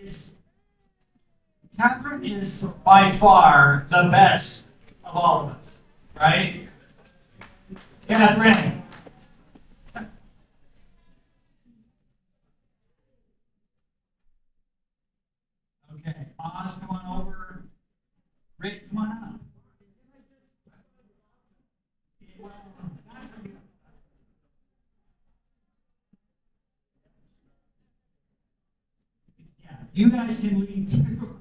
is Catherine is by far the best of all of us, right? Catherine. Okay, Oz, come on over. Rick, come on up. Yeah, you guys can leave too.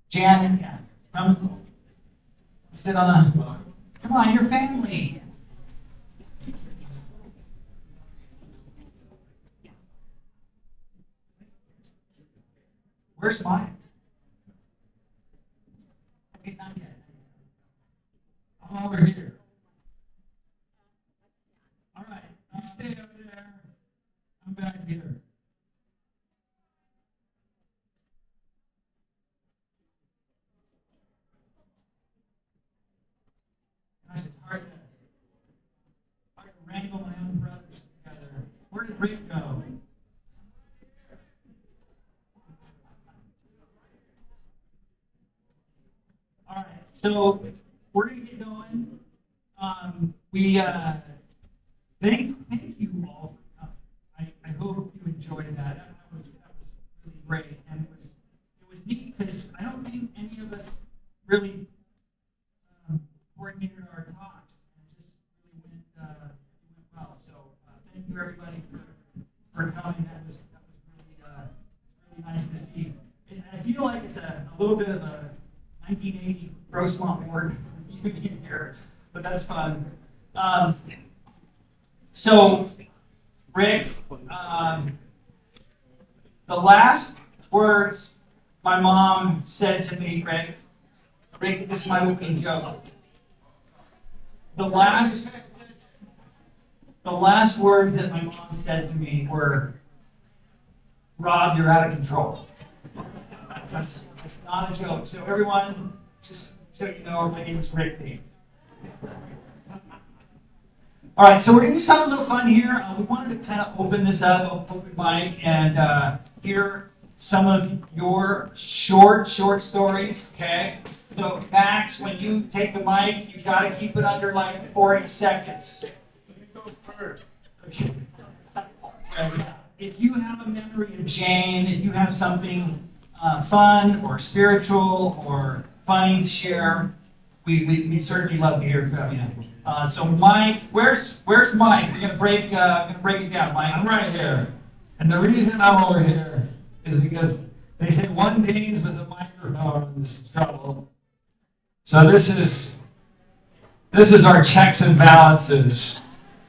Jan, yeah, come sit on the. Come on, your family. Where's mine? Okay, not yet. I'm over here. All right, you stay over there. I'm back here. Gosh, it's hard to wrangle my own brothers together. Where did Rick go? All right, so we're gonna get going. We thank you all for coming. I hope you enjoyed that. That was really great, and it was neat because I don't think any of us really coordinated our talks, and it just really went well. So thank you everybody for coming. Really nice to see. And I feel like it's a little bit of a 1980 Grossmont Ward reunion here, but that's fun. So, Rick, the last words my mom said to me, Rick, this is my opening joke. The last words that my mom said to me were, Rob, you're out of control. That's not a joke. So everyone, just so you know, my name is Rick Payne. All right, so we're going to do something a little fun here. We wanted to kind of open this up, open mic, and hear some of your short stories, okay? So Max, when you take the mic, you got to keep it under like 40 seconds. Okay. If you have a memory of Jane, if you have something fun or spiritual or funny to share, we'd certainly love to hear from you. So Mike, where's Mike? We're gonna break it down. Mike, I'm right here, and the reason I'm over here is because they say one Danes with a microphone is trouble. So this is our checks and balances.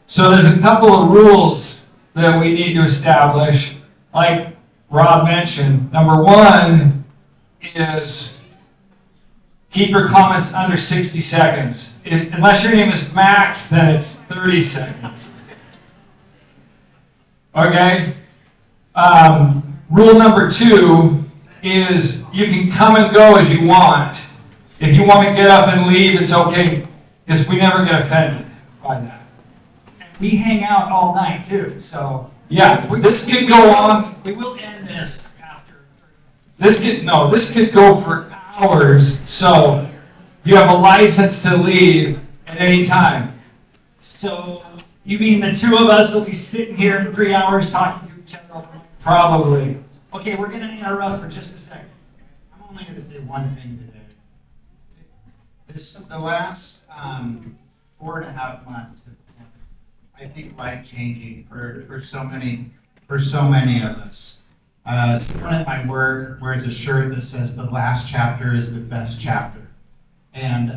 So there's a couple of rules that we need to establish, like Rob mentioned. Number one is keep your comments under 60 seconds. Unless your name is Max, then it's 30 seconds. Okay? Rule number two is you can come and go as you want. If you want to get up and leave, it's okay, because we never get offended by that. We hang out all night too, so yeah, this could go on. We will end this after. This could go for hours. So you have a license to leave at any time. So you mean the two of us will be sitting here in 3 hours talking to each other? Probably. Okay, we're going to interrupt for just a second. I'm only going to say one thing today. The last 4.5 months have been, I think, life-changing for so many of us. Someone at my work wears a shirt that says the last chapter is the best chapter. And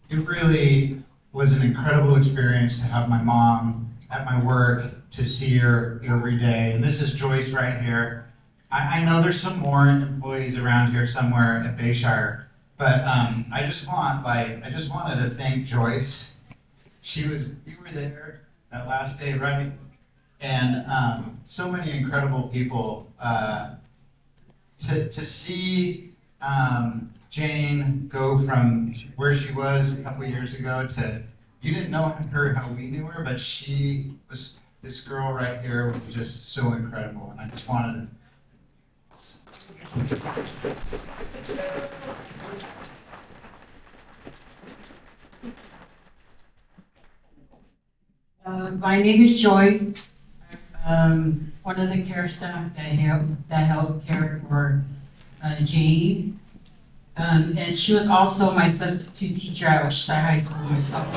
it really was an incredible experience to have my mom at my work, to see her every day. And this is Joyce right here. I know there's some more employees around here somewhere at Bayshire, but I just wanted to thank Joyce. You were there that last day, right? And so many incredible people. To see Jane go from where she was a couple years ago to, you didn't know her how we knew her, but this girl right here was just so incredible. And I just wanted My name is Joyce. One of the care staff that helped care for Jane. And she was also my substitute teacher at Oceanside High School myself.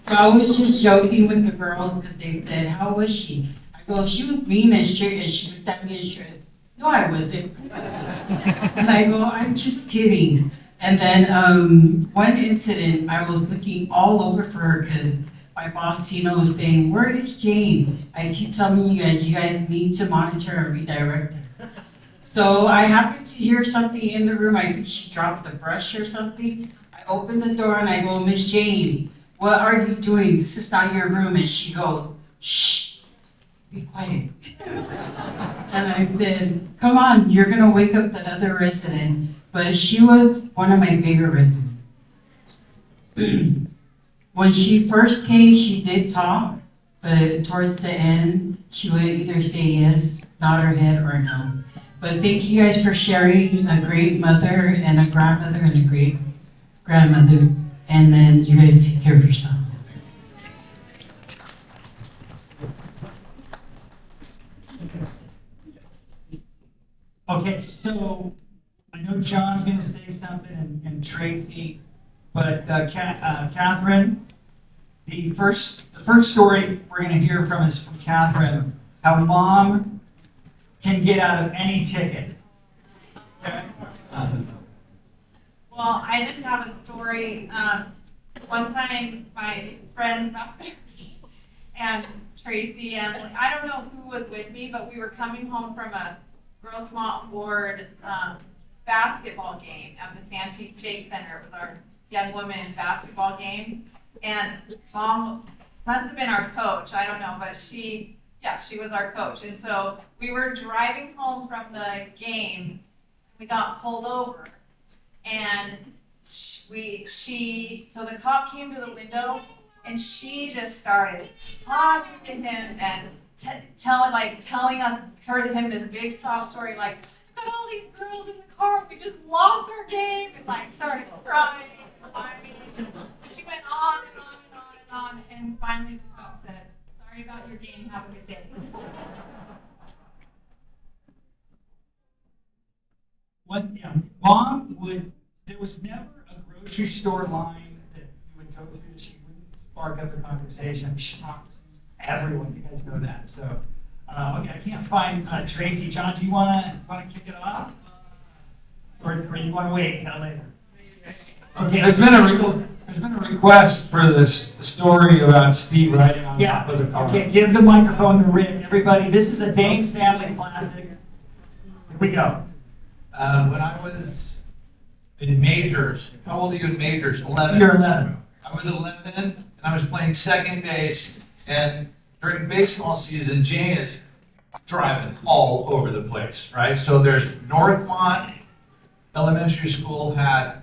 So I was just joking with the girls because they said, how was she? I go, she was mean and strict, and she looked at me and she said, no, I wasn't. And I go, I'm just kidding. And then one incident, I was looking all over for her because my boss Tino was saying, where is Jane? I keep telling you guys need to monitor and redirect her. So I happened to hear something in the room. I think she dropped the brush or something. I opened the door and I go, Miss Jane, what are you doing? This is not your room. And she goes, shh, be quiet. And I said, come on, you're gonna wake up the other resident. But she was one of my favorite residents. When she first came, she did talk, but towards the end, she would either say yes, nod her head, or no. But thank you guys for sharing a great mother and a grandmother and a great grandmother. And then you guys take care of yourself. Okay, so I know John's going to say something and Tracy, but Catherine, the first story we're going to hear from is from Catherine, how mom can get out of any ticket. Okay? Well, I just have a story. One time, my friends up there and Tracy and I don't know who was with me, but we were coming home from a Girls Mont Ward basketball game at the Santee State Center. It was our young women's basketball game, and mom must have been our coach. I don't know, but she was our coach. And so we were driving home from the game. We got pulled over, and so the cop came to the window, and she just started talking to him and telling him this big sob story, like, look at all these girls in the car, we just lost our game, and like started crying. She went on and on and on and on, and finally the cop said, sorry about your game, have a good day. There was never a grocery store line that you would go through that she wouldn't spark up a conversation. She talked to everyone, you guys know that. So, okay, I can't find Tracy. John, do you want to kick it off? Or you want to wait until later? Okay, there's been a request for this story about Steve riding on top of the car. Okay, give the microphone to Rick. Everybody, this is a Dane's Family Classic. Here we go. When I was in majors, how old are you in majors? 11. You're 11. I was 11, and I was playing second base, and during baseball season, Jane is driving all over the place, right? So there's Northmont Elementary School had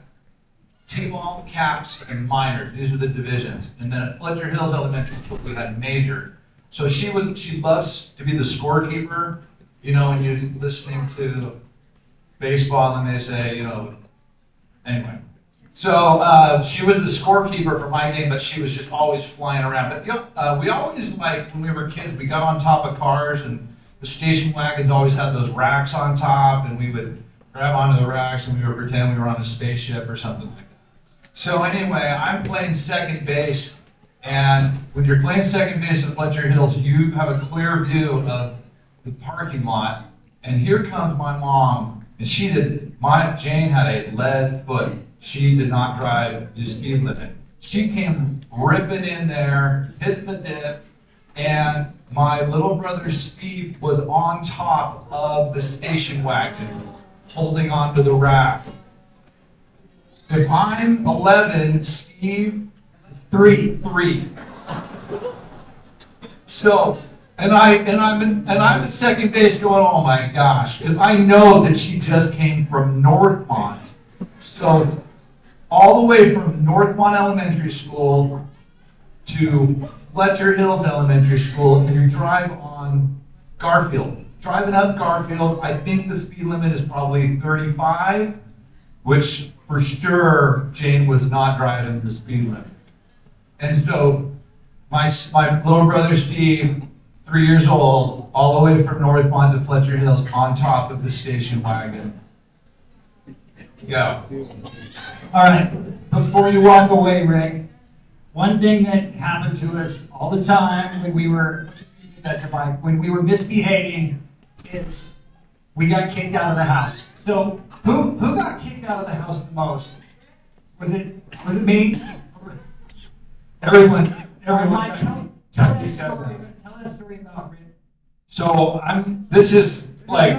T-ball, caps, and minors. These were the divisions. And then at Fletcher Hills Elementary School, we had major. So she loves to be the scorekeeper, when you're listening to baseball and they say, anyway. So she was the scorekeeper for my game, but she was just always flying around. But we always, when we were kids, we got on top of cars, and the station wagons always had those racks on top, and we would grab onto the racks and we would pretend we were on a spaceship or something like that. So anyway, I'm playing second base, and when you're playing second base at Fletcher Hills, you have a clear view of the parking lot, and here comes my mom, and Jane had a lead foot. She did not drive the speed limit. She came ripping in there, hitting the dip, and my little brother Steve was on top of the station wagon, holding onto the raft. If I'm 11, Steve, three. So, and I'm at second base going, oh my gosh, because I know that she just came from Northmont. So, all the way from Northmont Elementary School to Fletcher Hills Elementary School, and you drive on Garfield. Driving up Garfield, I think the speed limit is probably 35, which for sure Jane was not driving the speed limit. And so my little brother Steve, 3 years old, all the way from Northmont to Fletcher Hills on top of the station wagon. Go. All right, before you walk away, Rick, one thing that happened to us all the time when we were misbehaving is we got kicked out of the house. So who got kicked out of the house the most? Was it me? Everyone. Mike, tell that story about Rick. So this is like,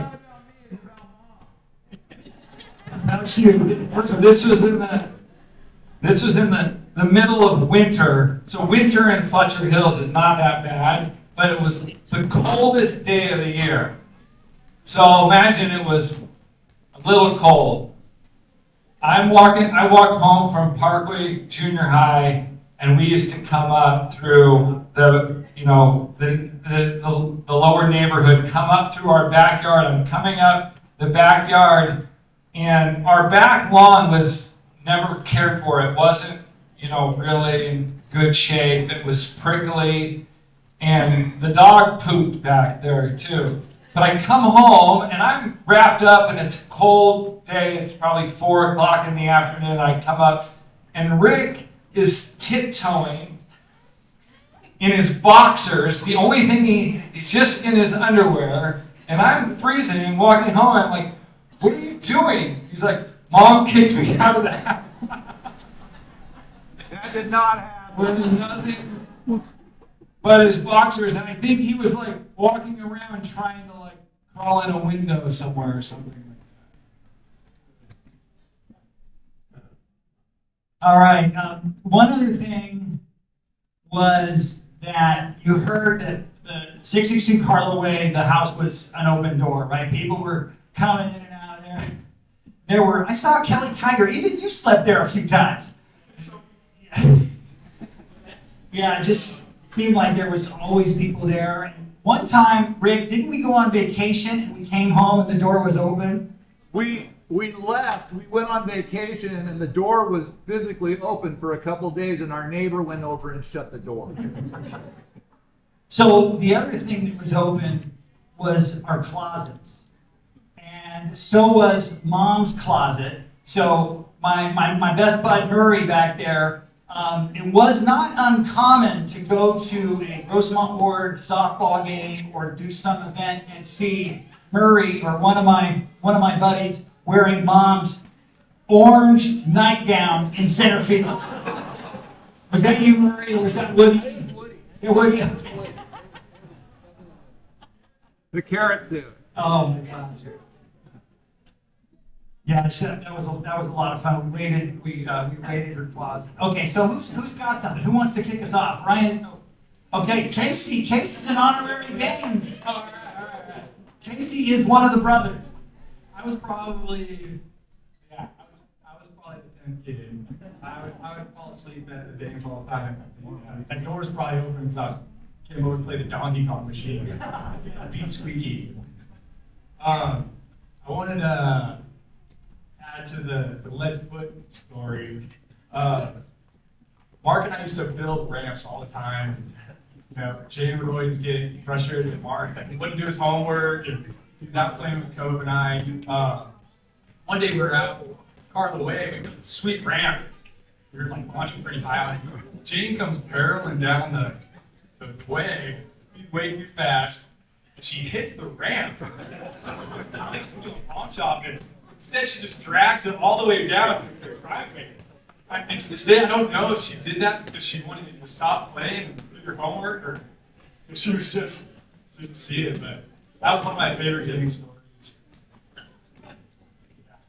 About you. so this was in the middle of winter. So winter in Fletcher Hills is not that bad, but it was the coldest day of the year. So imagine it was a little cold. I walked home from Parkway Junior High, and we used to come up through the lower neighborhood, come up through our backyard. I'm coming up the backyard, and our back lawn was never cared for. It wasn't, really in good shape. It was prickly, and the dog pooped back there too. But I come home, and I'm wrapped up, and it's a cold day. It's probably 4 o'clock in the afternoon. I come up, and Rick is tiptoeing in his boxers. The only thing he's just in his underwear, and I'm freezing and walking home. I'm like, what are you doing? He's like, Mom kicked me out of the house. That did not happen. With nothing but his boxers, and I think he was like walking around trying to like crawl in a window somewhere or something like that. All right. One other thing was that you heard that the 662 Carlo Way, the house was an open door, right? People were coming in and out of there. I saw Kelly Kiger. Even you slept there a few times. Yeah, it just seemed like there was always people there. And one time, Rick, didn't we go on vacation and we came home and the door was open? We left, we went on vacation, and the door was physically open for a couple days, and our neighbor went over and shut the door. So the other thing that was open was our closets. And so was Mom's closet. So my best bud Murray back there, it was not uncommon to go to a Rosemont Ward softball game or do some event and see Murray or one of my buddies wearing Mom's orange nightgown in center field. Was that you, Murray, or was that Woody? Yeah, Woody. The carrot suit. Oh my gosh. Yeah, that was a lot of fun. We raided her closet. Okay, so who's got something? Who wants to kick us off? Ryan. Okay, Casey. Casey's an honorary Gaines. All right. Casey is one of the brothers. I was probably the 10th kid. I would fall asleep at the games all the time. That door was probably open because I came over to play the Donkey Kong machine. I beat Squeaky. I wanted to add to the lead foot story. Mark and I used to build ramps all the time. Jay would always get frustrated with Mark that he wouldn't do his homework and he's out playing with Cove and I. One day we were out Carlo Way, we got a sweet ramp. We were like launching pretty high on. Jane comes barreling down the way way too fast. She hits the ramp. I think she's doing palm chopping. Instead, she just drags it all the way down to the driveway. And to this day, I don't know if she did that because she wanted me to stop playing and do her homework, or She was just, didn't see it, but that was one of my favorite gaming stories.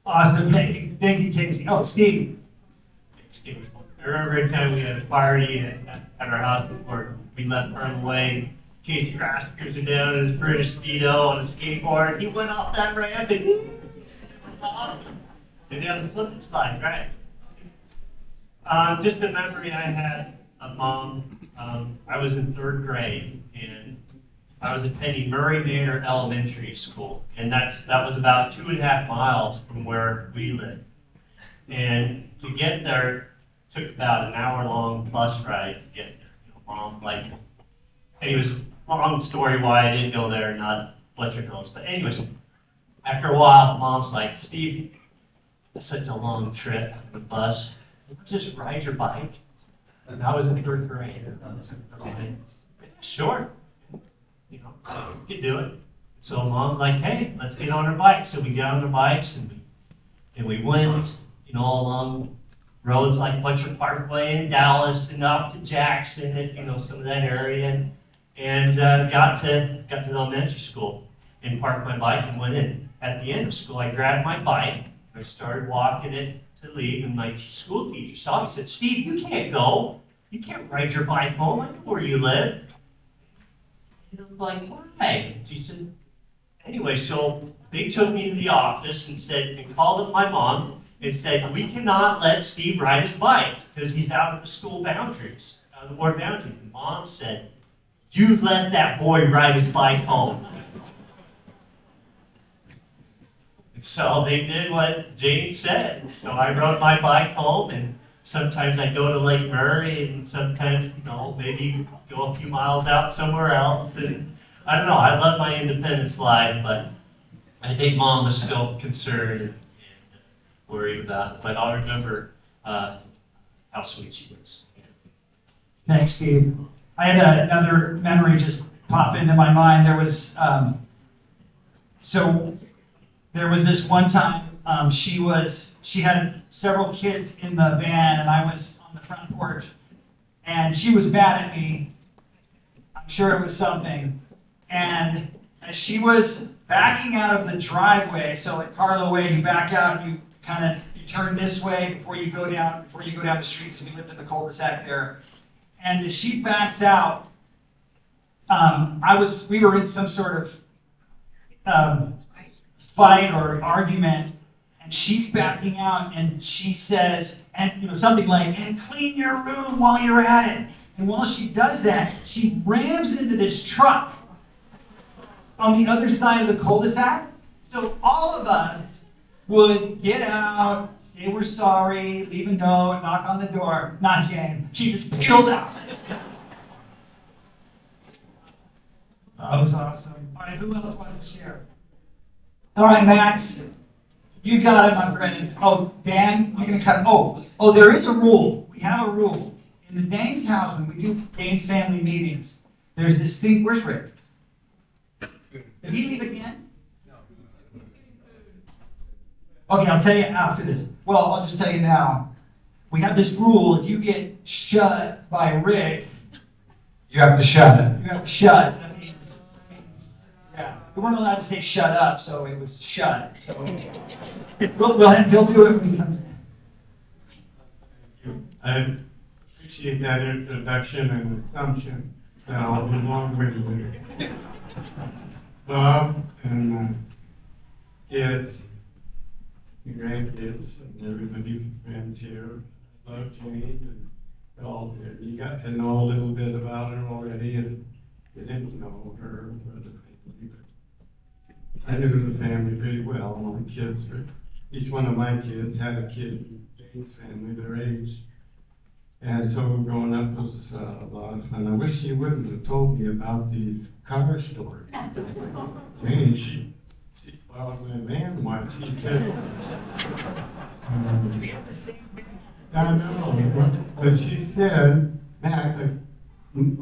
Awesome, thank you, Casey. Oh, Steve. Steve, I remember a time we had a party at our house before we left Pearl Way. Casey Raskers was down in his British Speedo on a skateboard. He went off that ramp and it was awesome. And down the slip and slide, right? Just a memory I had of Mom. I was in 3rd grade and I was attending Murray Manor Elementary School, and that was about 2.5 miles from where we lived. And to get there took about an hour-long bus ride to get there. You know, Mom, like, anyways, long story why I didn't go there, not Fletcher Hills. But anyways, after a while, Mom's like, Steve, it's such a long trip on the bus. Just ride your bike. And I was in 3rd grade. Sure. You know, you can do it. So Mom's like, hey, let's get on our bikes. So we got on our bikes and we went, you know, along roads like Fletcher Parkway in Dallas and up to Jackson and, you know, some of that area and got to the elementary school and parked my bike and went in. At the end of school, I grabbed my bike, I started walking it to leave, and my school teacher saw me and said, Steve, you can't go. You can't ride your bike home. I know where you live. And I'm like, why? She said, anyway, so they took me to the office and called up my mom and said, we cannot let Steve ride his bike because he's out of the school boundaries, out of the board boundaries. And Mom said, you let that boy ride his bike home. And so they did what Jane said. So I rode my bike home, and sometimes I go to Lake Murray, and sometimes, you know, maybe go a few miles out somewhere else. And I don't know, I love my independence life, but I think Mom was still concerned and worried about it. But I'll remember how sweet she was. Thanks, Steve. I had another memory just pop into my mind. There was, there was this one time, she had several kids in the van, and I was on the front porch, and she was mad at me. I'm sure it was something. And as she was backing out of the driveway, so at Carlo Way, you back out, you turn this way before you go down the street. So we lived in the cul-de-sac there. And as she backs out, we were in some sort of fight or argument, and she's backing out, and she says, and you know, something like, and clean your room while you're at it. And while she does that, she rams into this truck on the other side of the cul-de-sac. So all of us would get out, say we're sorry, leave a note, knock on the door. Not Jane. She just peeled out. That was awesome. All right, who else wants to share? All right, Max, you got it, my friend. Oh, Dan, you're going to cut. Oh, there is a rule. We have a rule. In the Danes' house, when we do Danes family meetings, there's this thing. Where's Rick? Did he leave again? No. Okay, I'll tell you after this. Well, I'll just tell you now. We have this rule. If you get shut by Rick, You have to shut it. you have to shut. That means, yeah. We weren't allowed to say shut up, so it was shut. So he'll do it when he comes in. I appreciate that introduction and assumption that I'll be long-winded. Bob and kids, the grandkids, and everybody, friends here. I love Jane and all. You got to know a little bit about her already, and you didn't know her, but I knew the family pretty well. My kids were, each one of my kids had a kid in Jane's family their age. And so growing up was a lot of fun. I wish she wouldn't have told me about these car stories. Jane, she well, my man once, she said, I know, but she said, Max,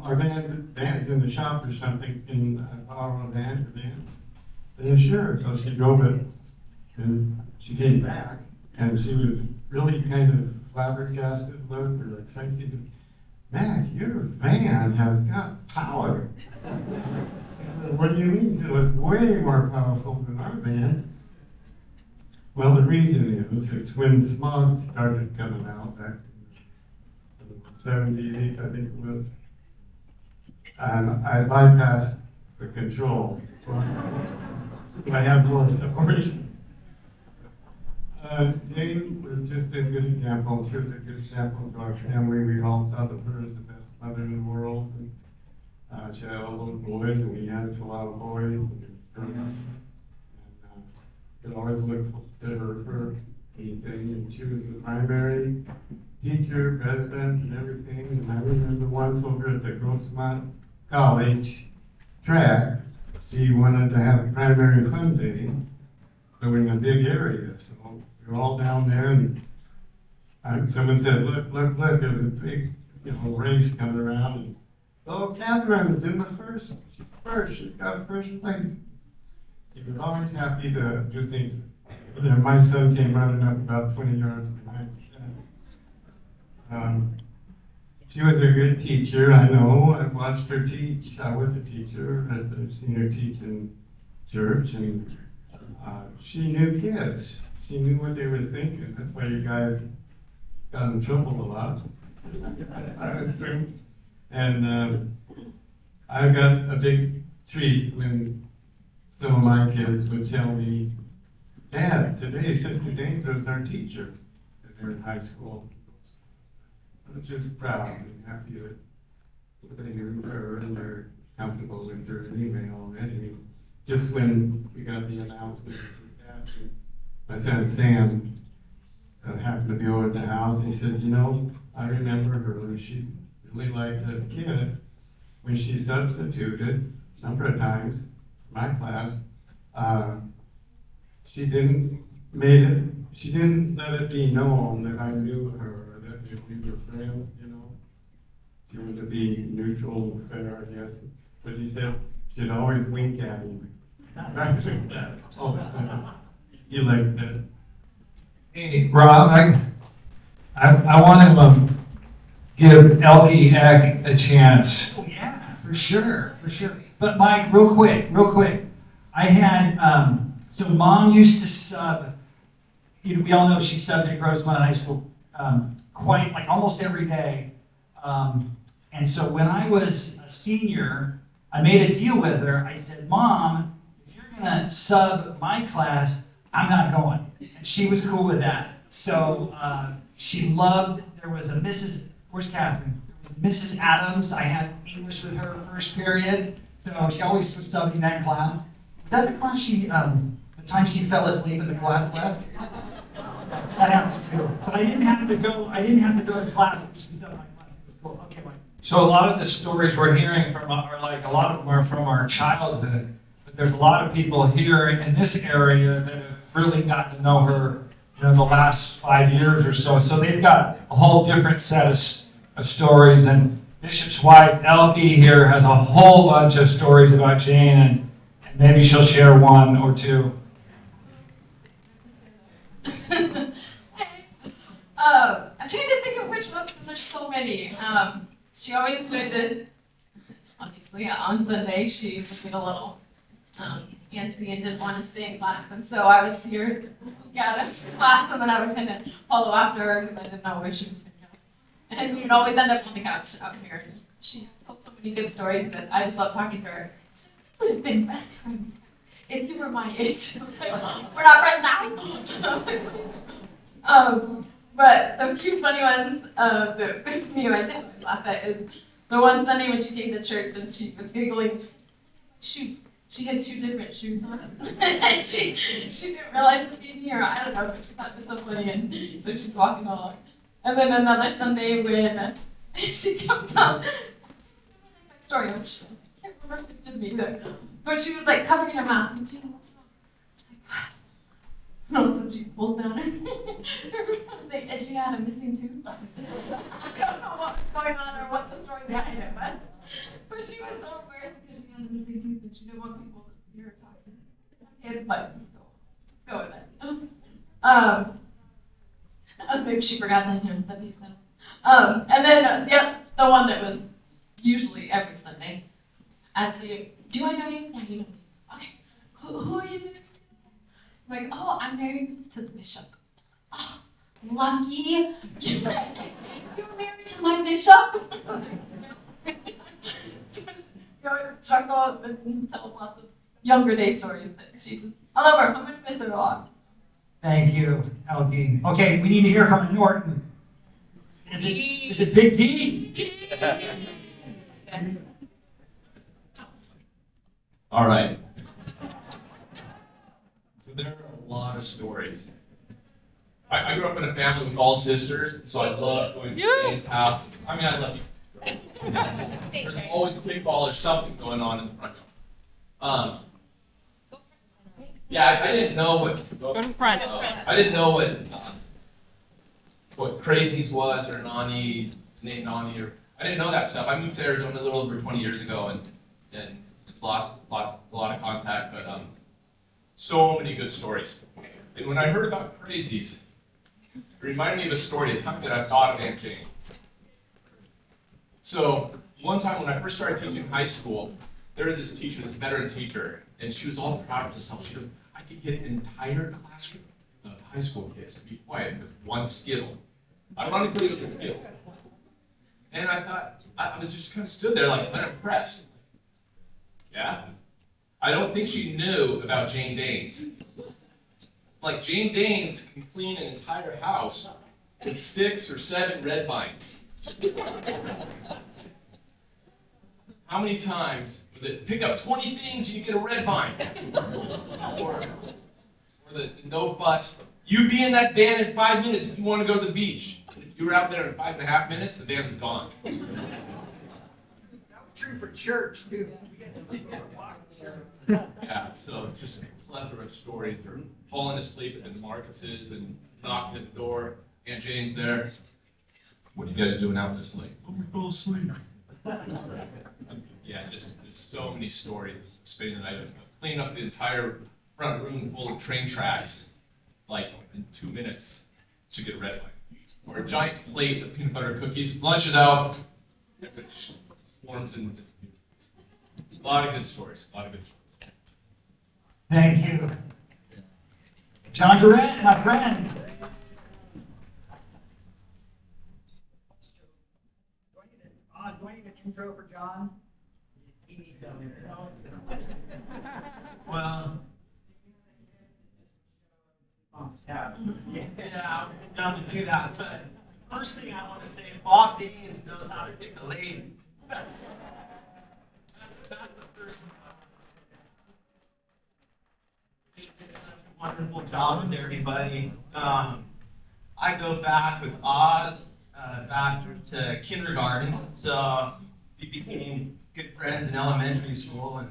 our van's in the shop or something, can I borrow a van for them? And sure, so she drove it, and she came back, and she was really kind of flabbergasted look or excited. Max, your van has got power. I said, what do you mean? It was way more powerful than our van. Well, the reason is when smog started coming out back in the 78, I think it was, and I bypassed the control. I have more stories. Jane was just a good example. She was a good example to our family. We all thought of her as the best mother in the world. And, she had all those boys, and we had a lot of boys and girls. And could always look to her for anything. And she was the primary teacher, president, and everything. And I remember once over at the Grossmont College track, she wanted to have primary fun day, but we're in a big area, so we were all down there, and someone said, look, there's a big, race coming around, and oh, Catherine is in the first, she's got first place. She was always happy to do things. Then my son came running up about 20 yards behind me. She was a good teacher, I know. I watched her teach. I was a teacher. I've seen her teach in church, and she knew kids. She knew what they were thinking. That's why you guys got in trouble a lot. And I got a big treat when some of my kids would tell me, Dad, today Sister Danger is our teacher. And they're in high school. I was just proud and happy that they knew her and they're comfortable with her anyway already. Just when we got the announcement, my son Sam happened to be over at the house, and he said, I remember her. She really liked us kids. When she substituted a number of times in my class, she didn't let it be known that I knew her. We were friends, She wanted to be neutral and fair, I guess. But he said she'd always wink at him. I think that. You like that? Hey, Rob, I want to give Elkie Eck a chance. Oh, yeah, for sure. But Mike, real quick. I had, so Mom used to sub, we all know she subbed at Grossmont High School quite, like almost every day. And so when I was a senior, I made a deal with her. I said, Mom, if you're gonna sub my class, I'm not going. And she was cool with that. So she loved, there was a Mrs., where's Catherine? There was Mrs. Adams. I had English with her first period. So she always was subbing that class. Was that the class the time she fell asleep and the class left? That happened too. But I didn't have to go to class. She subbed my class. It was cool. Okay, Mike. So a lot of the stories we're hearing from are a lot of them are from our childhood. But there's a lot of people here in this area that have really gotten to know her, the last 5 years or so. So they've got a whole different set of stories. And Bishop's wife, Elkie, here has a whole bunch of stories about Jane, and maybe she'll share one or two. I'm trying to think of which ones because there's so many. She always would, obviously, on Sunday, she would get a little antsy and didn't want to stay in class. And so I would see her sneak out of class, and then I would kind of follow after her because I didn't know where she was going to go. And we would always end up on the couch out here. She told so many good stories that I just love talking to her. She would have been best friends if you were my age. I was like, we're not friends now. But the few funny ones that me and my dad always laugh at is the one Sunday when she came to church and she was giggling shoes. She had 2 different shoes on. And she didn't realize the baby, or I don't know, but she thought it was so funny, and so she's walking along. And then another Sunday when she comes up, story, I can't remember if it's with me either, but she was like covering her mouth, and she what's wrong? No, so she pulls down her. And she had a missing tooth. I don't know what was going on or what the story behind it, but she was so embarrassed because she had a missing tooth and she didn't want people to see her talking. Okay, but just go with it. Maybe she forgot that, that piece now. And then the one that was usually every Sunday. Asked me, do I know you? Yeah, you know me. Okay, who are you married to? I'm like, oh, I'm married to the bishop. Oh, lucky. You're married to my bishop? We always chuckle and tell lots of younger day stories that she just, I love her. I'm going to miss her a lot. Thank you, Elkie. Okay, we need to hear from Norton. Is it Big D? All right. So there are a lot of stories. I grew up in a family with all sisters, so I love going to Jane's house. I mean, I love you. There's always a kickball or something going on in the front yard. Yeah, I didn't know what. Go to front. I didn't know what Crazies was or Nani, named Nani, or I didn't know that stuff. I moved to Arizona a little over 20 years ago and lost a lot of contact, but so many good stories. And when I heard about Crazies, it reminded me of a story, a time that I thought of Aunt Jane. So one time when I first started teaching in high school, there was this teacher, this veteran teacher, and she was all proud of herself. She goes, I could get an entire classroom of high school kids to be quiet with one Skittle. Ironically, it was a Skittle. And I thought, I was just kind of stood there like unimpressed. Yeah? I don't think she knew about Jane Danes. Like, Jane Danes can clean an entire house with 6 or 7 red vines. How many times was it, pick up 20 things, you get a red vine? Or the no fuss, you be in that van in 5 minutes if you want to go to the beach. If you were out there in 5.5 minutes, the van was gone. That was true for church, too. Yeah, so just a plethora of stories. They're falling asleep at the Marcuses and knocking at the door. Aunt Jane's there. What are you guys doing out this late? Oh, we fell asleep. Yeah, just so many stories. Spending the night, cleaning up the entire front room full of train tracks, like in 2 minutes to get a red wine. Or a giant plate of peanut butter cookies. Lunch is out. Everybody swarms in. A lot of good stories. A lot of good stories. Thank you. John Durant, my friend. Do I need an intro for John? He needs that. Well, yeah, I'm down to do that. But first thing I want to say, Bob Danes knows how to pick a lady. That's the first one. He did such a wonderful job with everybody. I go back with Oz, back to kindergarten, so we became good friends in elementary school. And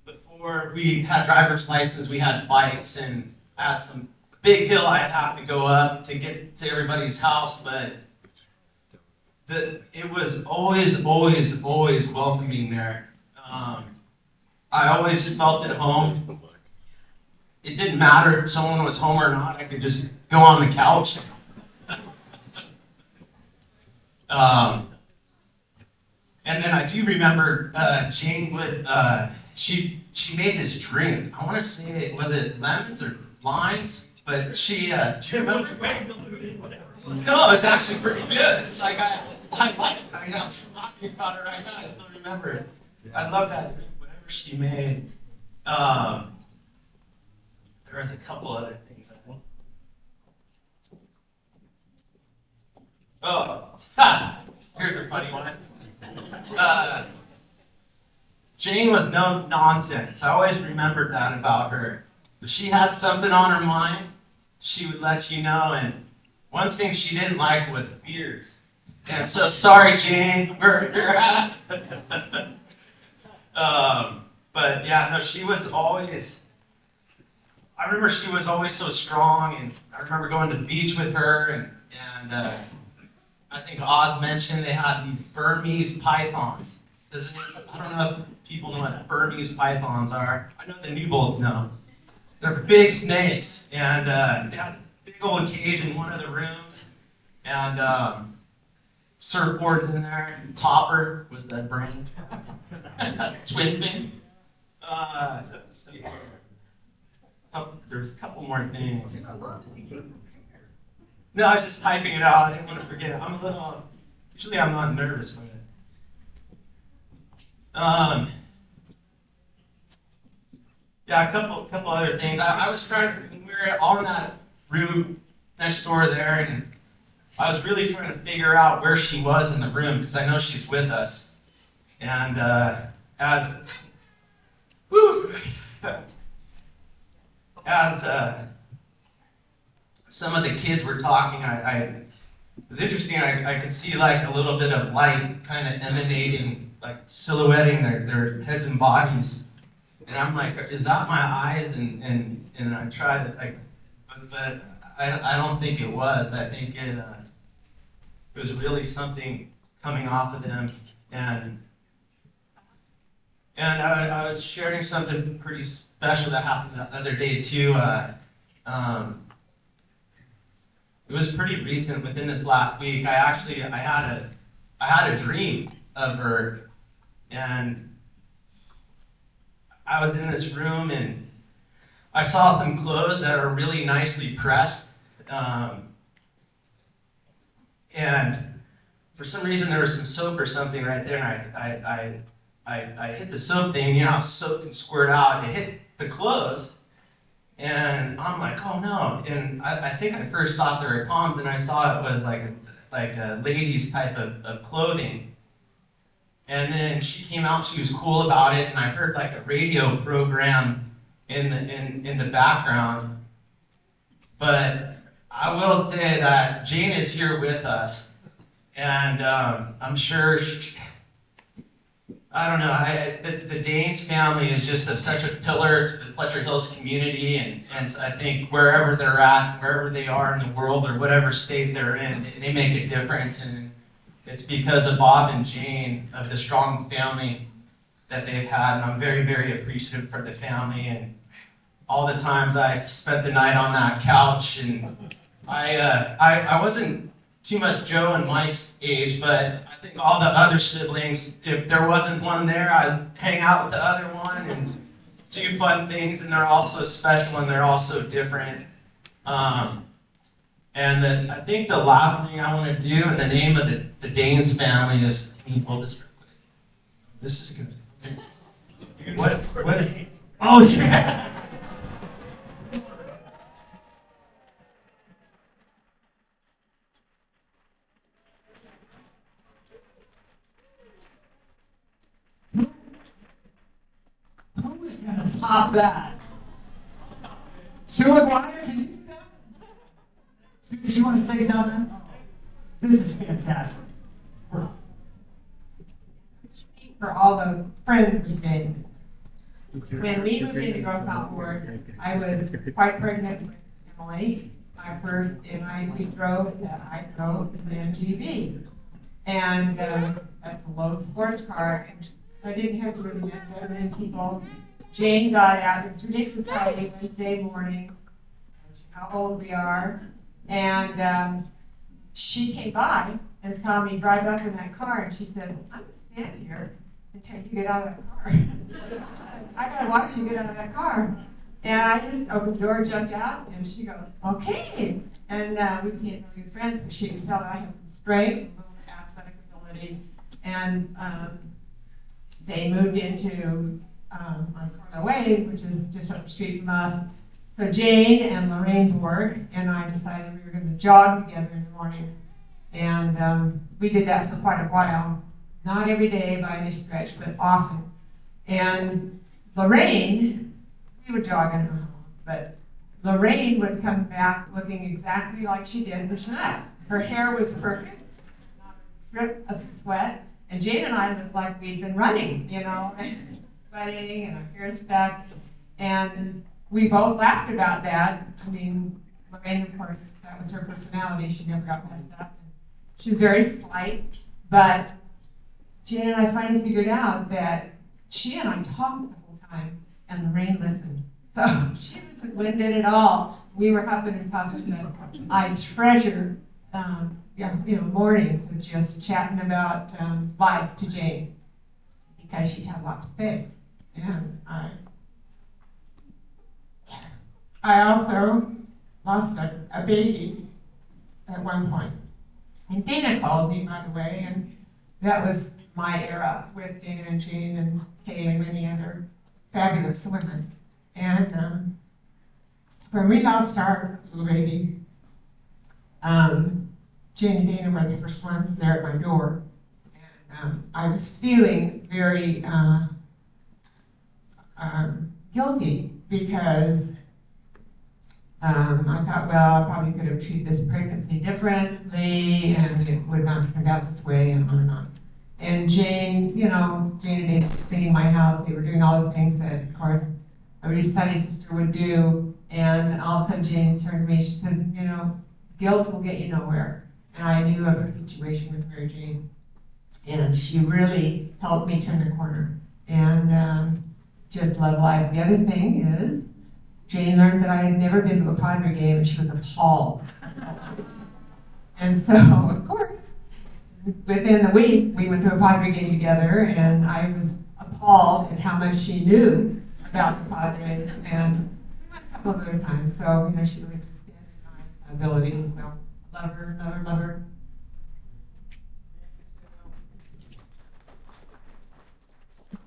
before we had driver's license, we had bikes, and I had some big hill I'd have to go up to get to everybody's house, but it was always welcoming there. I always felt at home. It didn't matter if someone was home or not. I could just go on the couch. And then I do remember Jane would, she made this drink. I want to say, was it lemons or limes? But she, do you remember? No, it was actually pretty good. It's like, I like it. I'm talking about it right now. I still remember it. I love that drink, whatever she made. There was a couple other things I think. Oh, here's a funny one. Jane was no nonsense. I always remembered that about her. If she had something on her mind, she would let you know. And one thing she didn't like was beards. And so, sorry, Jane, where you're at. But yeah, no, she was always. I remember she was always so strong, and I remember going to the beach with her, and I think Oz mentioned they had these Burmese pythons. I don't know if people know what Burmese pythons are. I know the Newbolts know. They're big snakes, and they had a big old cage in one of the rooms, and surfboards in there. Topper was that brand. Twin fin. Let's see. There's a couple more things. No, I was just typing it out. I didn't want to forget it. Usually I'm not nervous with it. Yeah, a couple other things. I was we were all in that room next door there, and I was really trying to figure out where she was in the room, because I know she's with us. And as some of the kids were talking, it was interesting. I could see like a little bit of light kind of emanating, like silhouetting their heads and bodies. And I'm like, is that my eyes? And I tried to, like, but I don't think it was. I think it was really something coming off of them. And I was sharing something pretty special that happened the other day too. It was pretty recent, within this last week. I had a dream of her, and I was in this room and I saw some clothes that are really nicely pressed, and for some reason there was some soap or something right there, and I hit the soap thing. You know how soap can squirt out. It hit the clothes, and I'm like, oh no. And I think I first thought they were Toms, and I saw it was like a ladies type of clothing. And then she came out, she was cool about it, and I heard like a radio program in the background. But I will say that Jane is here with us, and I'm sure I don't know, the Danes family is just such a pillar to the Fletcher Hills community, and I think wherever they're at, wherever they are in the world, or whatever state they're in, they make a difference. And it's because of Bob and Jane, of the strong family that they've had, and I'm very, very appreciative for the family, and all the times I spent the night on that couch. And I wasn't too much Joe and Mike's age, but I think all the other siblings, if there wasn't one there, I'd hang out with the other one and do fun things, and they're all so special and they're all so different. And then I think the last thing I want to do in the name of the Danes family is, can you pull this real quick? This is good. Okay. What is, oh yeah. Who is going to top that? Sue McGuire, can you do that? Sue, do you want to say something? This is fantastic. For all the friends we made. When we moved into Grove Mountain Ward, I was quite pregnant with Emily. My first NIC drove that I drove an MGB. And that's a low sports car. And I didn't have room yet, so many people. Jane got out. It's Relief Society Wednesday morning. How old we are. And she came by and saw me drive up in that car, and she said, I'm going to stand here until you get out of that car. I got to watch you get out of that car. And I just opened the door, jumped out, and she goes, okay. And we became really good friends, because she could tell that I have some strength, a little athletic ability. And they moved into on Corona Way, which is just up the street from us. So Jane and Lorraine Borg and I decided we were going to jog together in the morning. And we did that for quite a while. Not every day by any stretch, but often. And Lorraine, we would jog in her home, but Lorraine would come back looking exactly like she did when she left. Her hair was perfect, not a drip of sweat, and Jane and I looked like we'd been running, you know, and sweating and our hair stuck. And we both laughed about that. I mean, Lorraine, of course, that was her personality. She never got messed up. She was very slight, but Jane and I finally figured out that she and I talked the whole time, and Lorraine listened. So she wasn't winded at all. We were huffing and puffing, but I treasure mornings of just chatting about life to Jane because she had a lot to say. And I also lost a baby at one point. And Dana called me, by the way, and that was my era with Dana and Jane and Kay and many other fabulous women. And when we lost our little baby, Jane and Dana were the first ones there at my door. And I was feeling very guilty because I thought, well, I probably could have treated this pregnancy differently and it would not have turned out this way and on and on. And Jane, Jane and Dana were cleaning my house. They were doing all the things that, of course, a really sunny sister would do. And all of a sudden Jane turned to me, she said, guilt will get you nowhere. And I knew of her situation with Mary Jane. And she really helped me turn the corner and just love life. The other thing is, Jane learned that I had never been to a Padre game and she was appalled. And so, of course, within the week, we went to a Padre game together and I was appalled at how much she knew about the Padres. And we went a couple of other times, so, she really expanded my abilities. So, love her, love her, love her.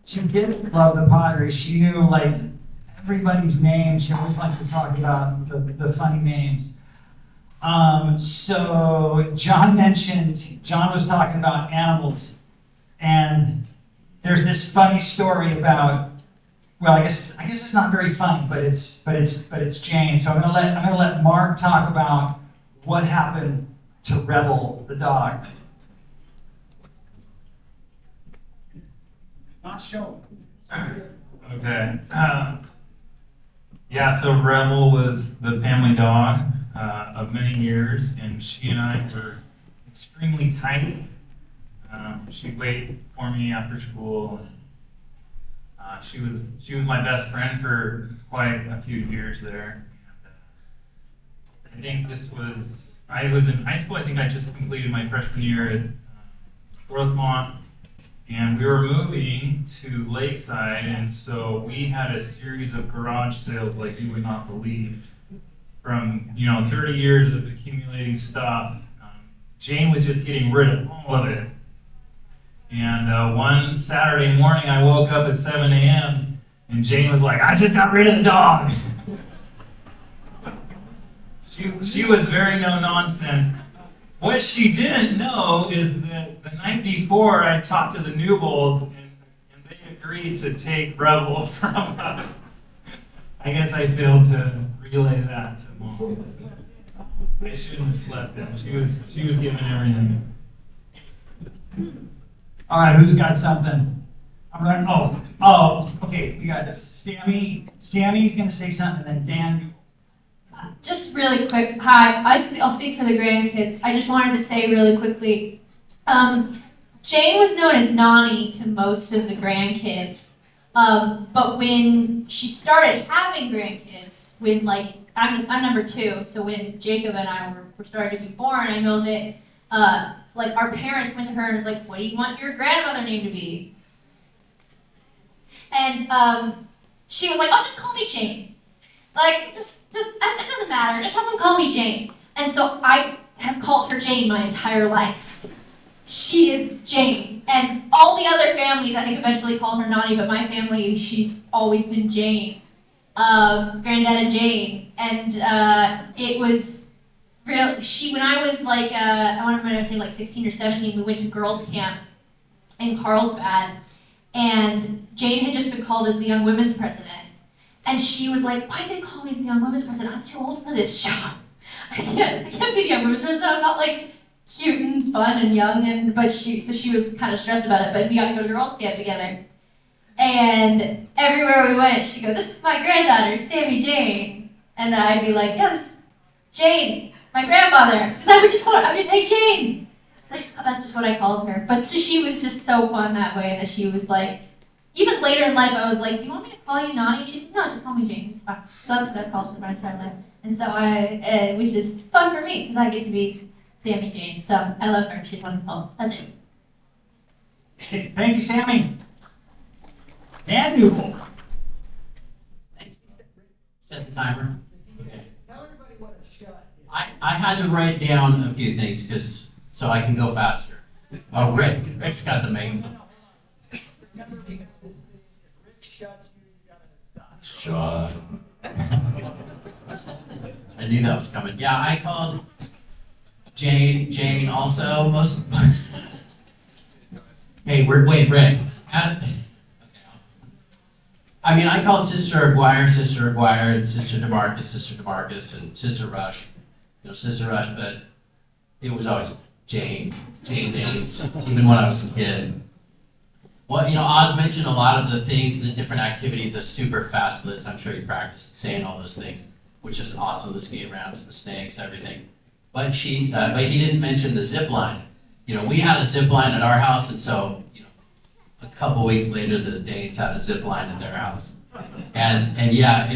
She did love the Padres. She knew like everybody's name. She always liked to talk about the funny names. So John was talking about animals, and there's this funny story about, well, I guess it's not very funny, but it's Jane. So I'm gonna let Mark talk about what happened to Rebel the dog. Not showing. Okay. Yeah, so Rebel was the family dog of many years, and she and I were extremely tight. She'd wait for me after school. She was my best friend for quite a few years there. And, I think I was in high school. I think I just completed my freshman year at Rosemont. And we were moving to Lakeside, and so we had a series of garage sales like you would not believe. From 30 years of accumulating stuff, Jane was just getting rid of all of it. And one Saturday morning, I woke up at 7 a.m. and Jane was like, "I just got rid of the dog." She was very no nonsense. What she didn't know is that the night before I talked to the Newbolds and they agreed to take Rebel from us. I guess I failed to relay that to Mom. I shouldn't have slept in. She was giving everything. All right, who's got something? I'm running. Okay, we got this. Sammy's gonna say something, and then Dan. Just really quick, hi, I'll speak for the grandkids. I just wanted to say really quickly, Jane was known as Nani to most of the grandkids, but when she started having grandkids, I'm number 2, so when Jacob and I were starting to be born, I know that our parents went to her and was like, "What do you want your grandmother name to be?" And she was like, "Oh, just call me Jane. It doesn't matter. Just have them call me Jane." And so I have called her Jane my entire life. She is Jane. And all the other families, I think, eventually called her Nani, but my family, she's always been Jane. Granddad and Jane. And it was real. When I was I want to say 16 or 17, we went to girls' camp in Carlsbad. And Jane had just been called as the Young Women's President. And she was like, "Why'd they call me as the Young Women's President? I'm too old for this job. I can't be the Young Women's President. I'm not cute and fun and young." So she was kind of stressed about it. But we got to go to girls' camp together. And everywhere we went, she'd go, "This is my granddaughter, Sammy Jane." And I'd be like, "Yes, Jane, my grandmother." Because I would just "Hey, Jane." So that's just what I called her. But so she was just so fun that way that she was like. Even later in life, I was like, "Do you want me to call you Nani?" She said, "No, just call me Jane. It's fine." So that's what I called her my entire life. And so it was just fun for me because I get to be Sammy Jane. So I love her. She's wonderful. That's it. Okay, thank you, Sammy. And Newell. Set the timer. Okay. I had to write down a few things because so I can go faster. Oh, Rick's got the main. Shut. I knew that was coming. Yeah, I called Jane also. Most of us. Hey, wait, Rick. I mean, I called Sister Aguirre, and Sister DeMarcus, and Sister Rush. Sister Rush, but it was always Jane Danes, even when I was a kid. Well, Oz mentioned a lot of the things, the different activities, a super fast list. I'm sure you practiced saying all those things, which is awesome, the ski ramps, the snakes, everything. But he didn't mention the zip line. We had a zip line at our house, and so, a couple weeks later, the Danes had a zip line at their house. And yeah,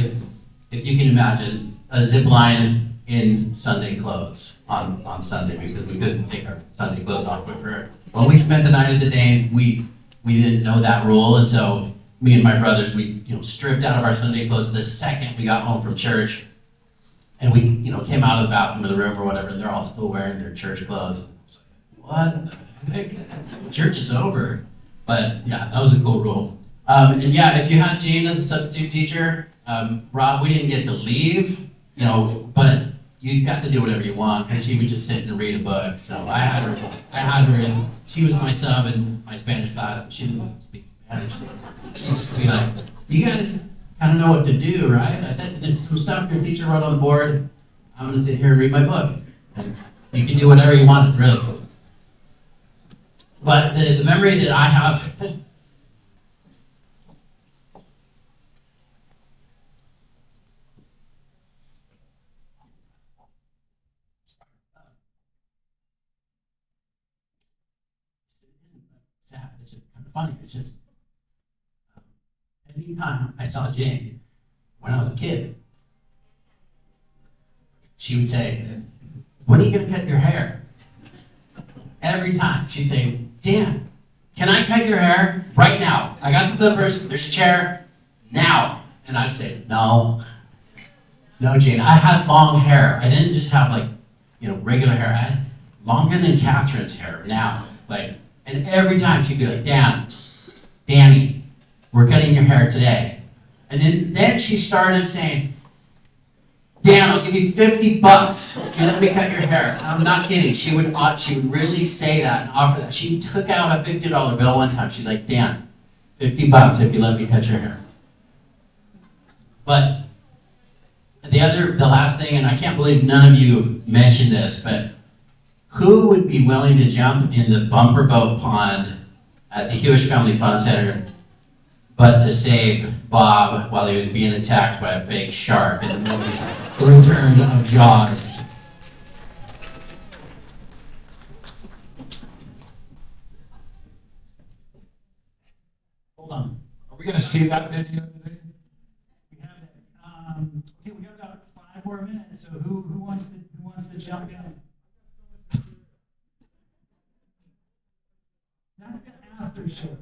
if you can imagine a zip line in Sunday clothes on Sunday, because we couldn't take our Sunday clothes off with her. When we spent the night at the Danes, we didn't know that rule, and so me and my brothers, we stripped out of our Sunday clothes the second we got home from church, and we came out of the bathroom of the room or whatever, and they're all still wearing their church clothes. What the heck? Church is over. But yeah, that was a cool rule. And yeah, if you had Jane as a substitute teacher, Rob, we didn't get to leave, but you got to do whatever you want because she would just sit and read a book. So I had her in. She was my sub in my Spanish class. And she didn't speak Spanish. So she'd just be like, "You guys kind of know what to do, right? There's some stuff your teacher wrote on the board. I'm gonna sit here and read my book. And you can do whatever you want. It's really cool." But the memory that I have, sad, it's just kind of funny. It's just, anytime I saw Jane when I was a kid, she would say, "When are you going to cut your hair?" Every time she'd say, "Dan, can I cut your hair right now? I got the clippers, there's a chair, now." And I'd say, No, Jane, I had long hair. I didn't just have regular hair. I had longer than Catherine's hair now. And every time she'd be like, Danny, we're cutting your hair today. And then she started saying, "Dan, I'll give you $50 if you let me cut your hair." And I'm not kidding. She would really say that and offer that. She took out a $50 bill one time. She's like, "Dan, $50 if you let me cut your hair." But the last thing, and I can't believe none of you mentioned this, but who would be willing to jump in the bumper boat pond at the Hewish Family Fun Center but to save Bob while he was being attacked by a fake shark in the movie The Return of Jaws? Hold on. Are we going to see that video today? We have it. Okay, we got about 5 more minutes. So who wants to jump in? That's the after show.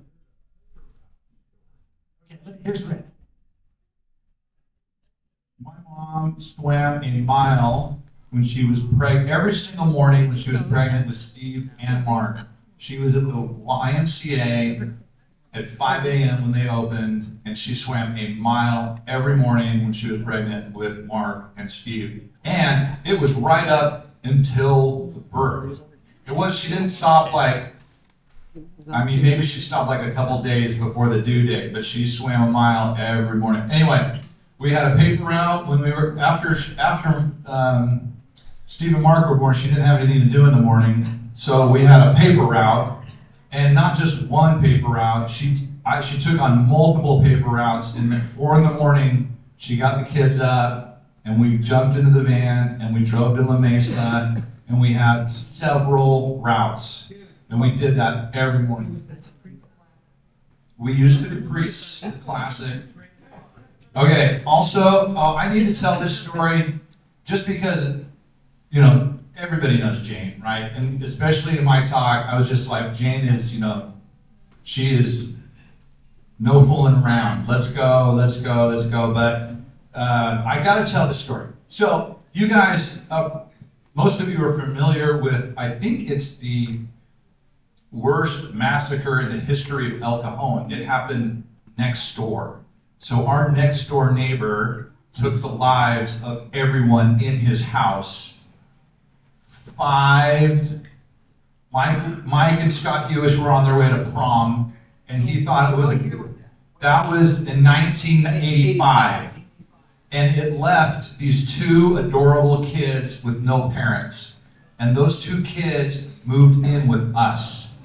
Okay, here's Rick. My mom swam a mile when she was pregnant, every single morning when she was pregnant with Steve and Mark. She was at the YMCA at 5 a.m. when they opened, and she swam a mile every morning when she was pregnant with Mark and Steve. And it was right up until the birth. She didn't stop maybe she stopped a couple days before the due date, but she swam a mile every morning. Anyway, we had a paper route when we were, after Steve and Mark were born, she didn't have anything to do in the morning, so we had a paper route, and not just one paper route, she took on multiple paper routes, and at 4 in the morning, she got the kids up, and we jumped into the van, and we drove to La Mesa, and we had several routes. And we did that every morning. We used the Caprice, the classic. Okay, also, I need to tell this story just because, everybody knows Jane, right? And especially in my talk, I was just like, Jane is, she is no fooling around. Let's go, let's go, let's go. But I got to tell the story. So you guys, most of you are familiar with, I think it's the worst massacre in the history of El Cajon. It happened next door. So our next door neighbor took the lives of everyone in his house. Mike and Scott Hewish were on their way to prom, and he thought it was that was in 1985. And it left these two adorable kids with no parents. And those two kids moved in with us.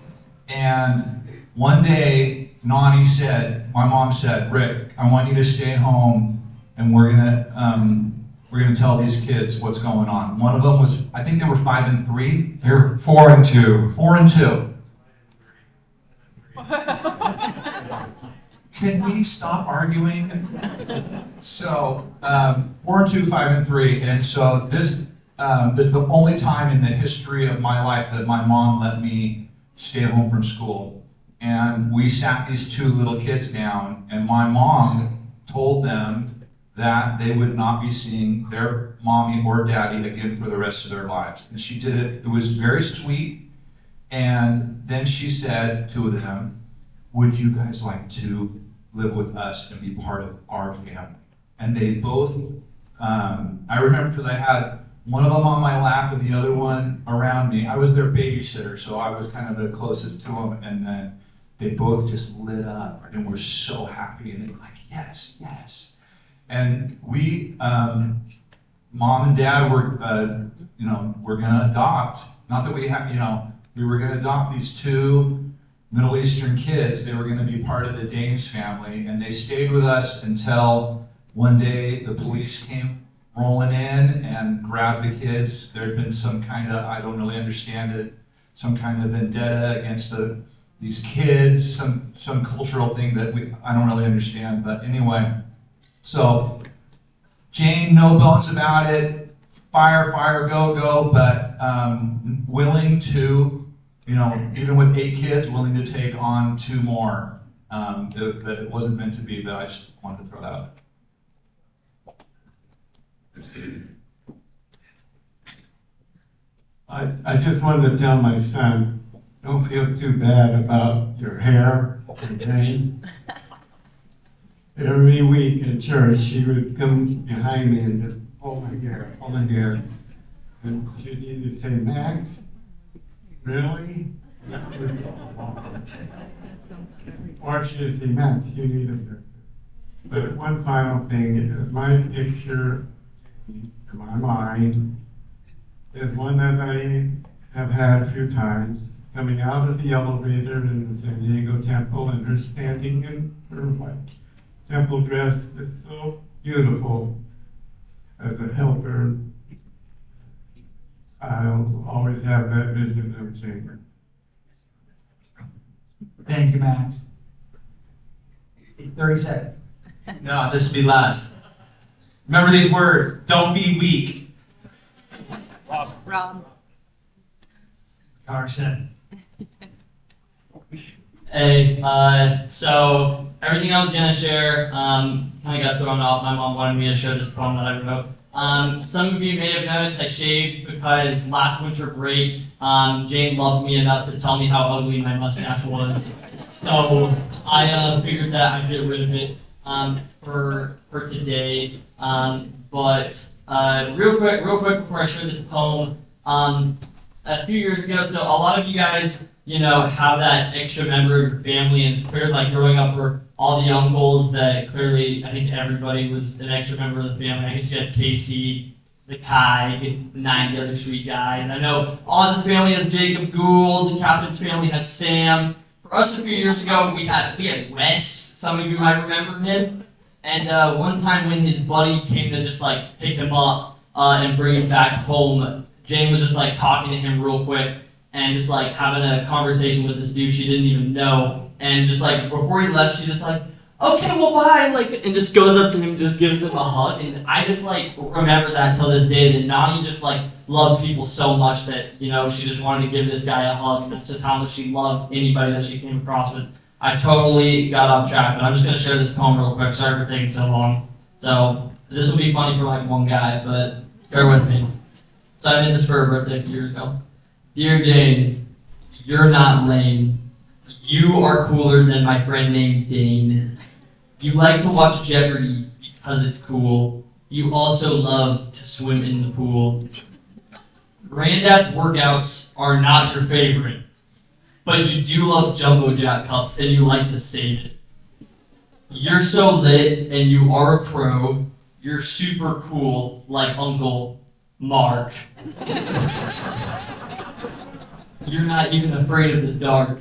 And one day, Nani said, my mom said, Rick, I want you to stay home, and we're gonna tell these kids what's going on. One of them was, I think they were 5 and 3. They're 4 and 2. 4 and 2. Can we stop arguing? So 4 and 2, 5 and 3, and so this is the only time in the history of my life that my mom let me stay home from school. And we sat these two little kids down, and my mom told them that they would not be seeing their mommy or daddy again for the rest of their lives. And she did it. It was very sweet. And then she said to them, would you guys like to live with us and be part of our family? And they both, I remember because I had one of them on my lap and the other one around me. I was their babysitter, so I was kind of the closest to them. And then they both just lit up and were so happy. And they were like, yes, yes. And we, mom and dad were, we're gonna adopt. Not that we have, we were gonna adopt these two Middle Eastern kids. They were gonna be part of the Danes family, and they stayed with us until one day the police came rolling in and grabbed the kids. There had been some kind of, I don't really understand it, some kind of vendetta against these kids, some cultural thing that I don't really understand. But anyway. So, Jane, no bones about it, fire, go, go, but willing to, even with 8 kids, willing to take on 2 more. That it wasn't meant to be, but I just wanted to throw that out. I just wanted to tell my son, don't feel too bad about your hair and Jane. Every week in church, she would come behind me and just pull my hair. And she'd either say, Max, really? Or she'd say, Max, you need a haircut. But one final thing is my picture in my mind is one that I have had a few times, coming out of the elevator in the San Diego temple and her standing in her white temple dress is so beautiful as a helper. I'll always have that vision of Jane. Thank you, Max. 30 seconds. No, this will be last. Remember these words. Don't be weak. Rob. Carson. Hey, so everything I was gonna share kind of got thrown off. My mom wanted me to share this poem that I wrote. Some of you may have noticed I shaved because last winter break, Jane loved me enough to tell me how ugly my mustache was. So I figured that I'd get rid of it for today. But real quick before I share this poem, a few years ago, so a lot of you guys, have that extra member of your family, and it's clear, like, growing up for all the uncles, that clearly, I think everybody was an extra member of the family. I guess you had Casey, the Kai, the 90 other sweet guy, and I know Oz's family has Jacob Gould, the captain's family has Sam. For us, a few years ago, we had Wes. Some of you might remember him. And one time when his buddy came to just, like, pick him up and bring him back home, Jane was just, like, talking to him real quick and just, like, having a conversation with this dude she didn't even know. And just, like, before he left, she's just like, okay, well, bye, like, and just goes up to him, just gives him a hug, and I just, like, remember that till this day, that Nani just, like, loved people so much that, you know, she just wanted to give this guy a hug, and that's just how much she loved anybody that she came across with. I totally got off track, but I'm just gonna share this poem real quick, sorry for taking so long. So, this will be funny for, like, one guy, but bear with me. So I made this for her birthday a few years ago. Dear Jane, you're not lame. You are cooler than my friend named Dane. You like to watch Jeopardy because it's cool. You also love to swim in the pool. Granddad's workouts are not your favorite, but you do love Jumbo Jack cups and you like to save it. You're so lit and you are a pro. You're super cool like Uncle Mark. You're not even afraid of the dark.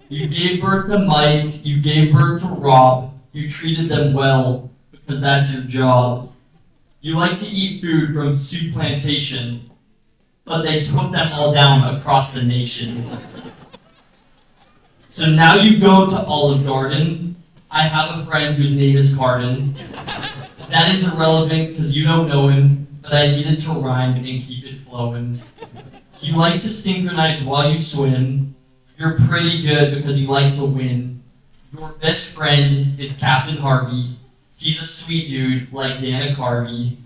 You gave birth to Mike, you gave birth to Rob, you treated them well because that's your job. You like to eat food from Soup Plantation, but they took them all down across the nation. So now you go to Olive Garden. I have a friend whose name is Cardin. That is irrelevant because you don't know him, but I needed to rhyme and keep it flowing. You like to synchronize while you swim. You're pretty good because you like to win. Your best friend is Captain Harvey. He's a sweet dude like Dana Carvey.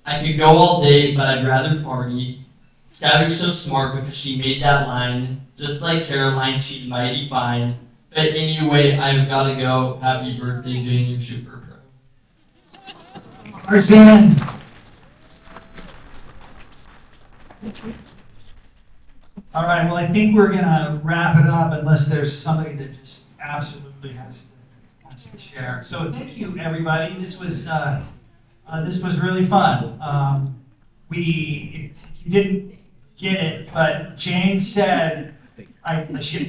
I could go all day, but I'd rather party. Skylar's so smart because she made that line. Just like Caroline, she's mighty fine. But anyway, I've got to go. Happy birthday, Jane, you're super pro. Tarzan. All right, well, I think we're gonna wrap it up unless there's somebody that just absolutely has to share. So thank you, everybody. This was really fun. We, if you didn't get it, but Jane said, she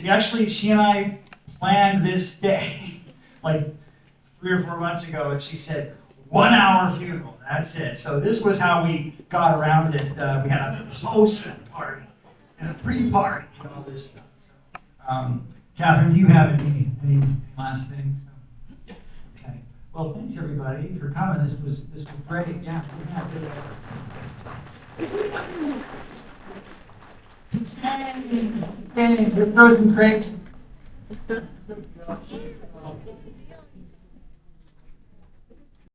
and I planned this day like 3 or 4 months ago, and she said, 1 hour funeral, that's it. So this was how we got around it. We had a post party and a pre-party and all this stuff. So, Catherine, do you have any last things? Okay. Well, thanks everybody for coming. This was great. Yeah. Let's throw some crates.